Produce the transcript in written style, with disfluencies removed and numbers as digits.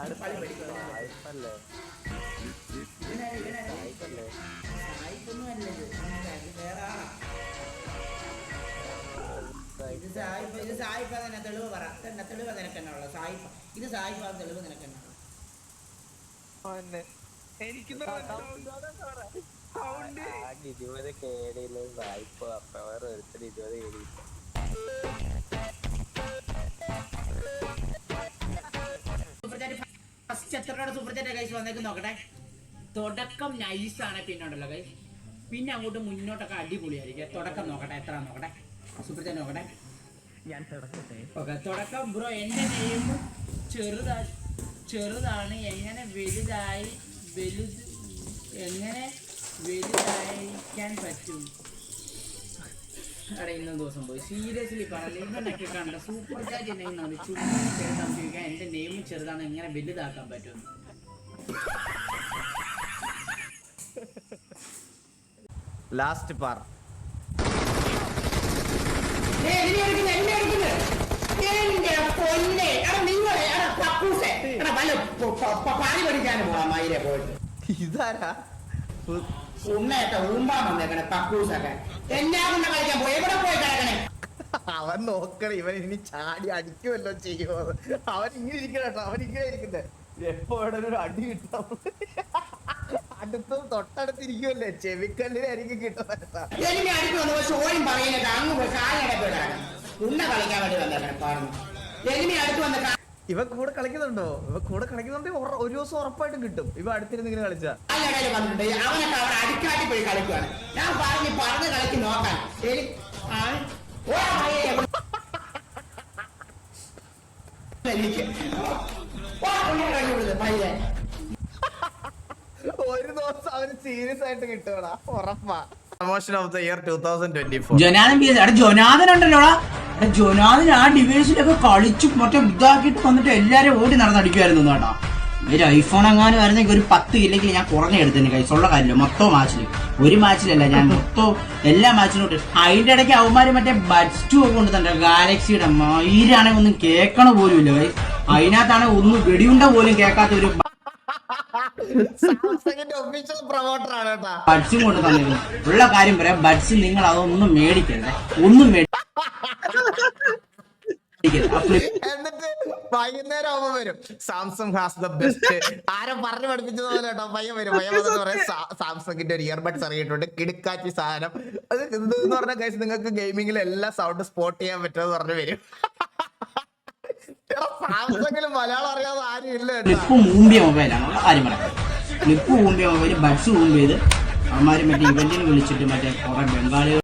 ഇത് സായിപ്പ തന്നെ തെളിവ് പറ. തെളിവ് നിനക്കെന്നുള്ള സായിപ്പ ഇത് സായിപ്പ തെളിവ് നിനക്കെന്നാ? എനിക്ക് ഫസ്റ്റ് എത്ര രൂപയുടെ സൂപ്പർ ചാറ്റ് കൈസ് വന്നേക്ക് നോക്കട്ടെ. തുടക്കം നൈസാണ്, പിന്നെ ഉണ്ടല്ലോ കൈ, പിന്നെ അങ്ങോട്ട് മുന്നോട്ടൊക്കെ അടിപൊളിയായിരിക്കും. തുടക്കം നോക്കട്ടെ, എത്ര നോക്കട്ടെ, സൂപ്പർ ചാറ്റ് നോക്കട്ടെ. ഓക്കെ, തുടക്കം ബ്രോ എൻ്റെ നെയിം ചെറുതാണ്, എങ്ങനെ വലുതായിരിക്കാൻ പറ്റും? എടാ ഇന്നും ദിവസം പോയി സീരിയസ്ലി പറഞ്ഞ ഇവനൊക്കെ കണ്ട സൂപ്പർ ചാറ്റ് നെയിമാണ് ചുമ്മാ ചെറുതാൻ ചോദിക്കാൻ. എൻ്റെ നെയിം ചെറുതാണ്, എങ്ങനെ വലുതാക്കാൻ പറ്റും? ലാസ്റ്റ് പാർ ഇതാരാ അവൻ നോക്കണം, ഇവൻ ഇനി ചാടി അടിക്കുമല്ലോ ചെയ്യുമോ. അവൻ ഇങ്ങനെ ഇരിക്കണ കേട്ടോ, അവൻ ഇങ്ങനെ ഇരിക്കുന്നത് എപ്പോ ഒരു അടി കിട്ടാം. അടുത്ത് തൊട്ടടുത്തിരിക്കുമല്ലേ, ചെവിക്കല്ലിനായിരിക്കും കിട്ടുന്നത്. ഇവ കൂടെ കളിക്കുന്നുണ്ടോ? ഇവ കൂടെ കളിക്കുന്നുണ്ടെങ്കിൽ ഒരു ദിവസം ഉറപ്പായിട്ടും കിട്ടും. ഇവ അടുത്തിരുന്ന് ഇങ്ങനെ കളിച്ചാ ഒരു ദിവസം അവന് സീരിയസ് ആയിട്ട് കിട്ടുവാ, ഉറപ്പാ. Promotion of the year 2024 Jonathan ഉണ്ടല്ലോടാ. ജൊനാഥൻ ആ ഡിവൈസിലൊക്കെ കളിച്ചു മറ്റേ ഇതാക്കിട്ട് വന്നിട്ട് എല്ലാരും ഓടി നടന്നടിക്കുമായിരുന്നു കേട്ടോ. ഒരു ഐഫോൺ എങ്ങാനും ആയിരുന്നെങ്കിൽ ഒരു 10 ഇല്ലെങ്കിൽ ഞാൻ കുറഞ്ഞ എടുത്തന്നെ കൈസുള്ള കാര്യമില്ല. മൊത്തം മാച്ചില്, ഒരു മാച്ചിലല്ല, ഞാൻ മൊത്തം എല്ലാ മാച്ചിലോട്ട്. അതിന്റെ ഇടയ്ക്ക് അവന്മാര് മറ്റേ ബഡ്സ് 2 ഒക്കെ കൊണ്ടുതന്നെ ഗാലക്സിയുടെ മയിലാണെങ്കിൽ ഒന്നും കേൾക്കണ പോലും ഇല്ല കൈ. അതിനകത്താണെങ്കിൽ ഒന്നും വെടിയുണ്ട പോലും കേൾക്കാത്ത ഒരു ബഡ്സും കൊണ്ട് തന്നിരുന്നു. ഉള്ള കാര്യം പറയാം, ബഡ്സ് നിങ്ങൾ അതൊന്നും മേടിക്കരുത്, ഒന്നും എന്നിട്ട് വൈകുന്നേരം ആവുമ്പോ വരും സാംസങ് ഹാസ് ദ ബെസ്റ്റ്. ആരും പറഞ്ഞു പഠിപ്പിച്ചത് പോലെ കേട്ടോ. പയ്യൻ വരും, പയ്യൻ വന്നിട്ട് പറയാം സാംസങ്ങിന്റെ ഒരു ഇയർബഡ്സ് ഇറങ്ങിയിട്ടുണ്ട്, കിടുക്കാച്ചി സാധനം. അത് എന്തെന്ന് പറഞ്ഞ കേസ് നിങ്ങൾക്ക് ഗെയിമിംഗിൽ എല്ലാ സൗണ്ട് സ്പോട്ട് ചെയ്യാൻ പറ്റുമെന്ന് പറഞ്ഞു വരും. സാംസങ്ങിൽ മലയാളം അറിയാതെ ആരും ഇല്ല. ക്ലിപ്പ് മൂമ്പിയ മൊബൈലാണ് കാര്യം പറയാം. ക്ലിപ്പ് മൂമ്പിയ മൊബൈൽ ബഡ്സ് മൂമ്പ് ചെയ്ത് അവന്മാര് മറ്റേ ഇവന്റിന് വിളിച്ചിട്ട് മറ്റേ കുറെ ബംഗാളികൾ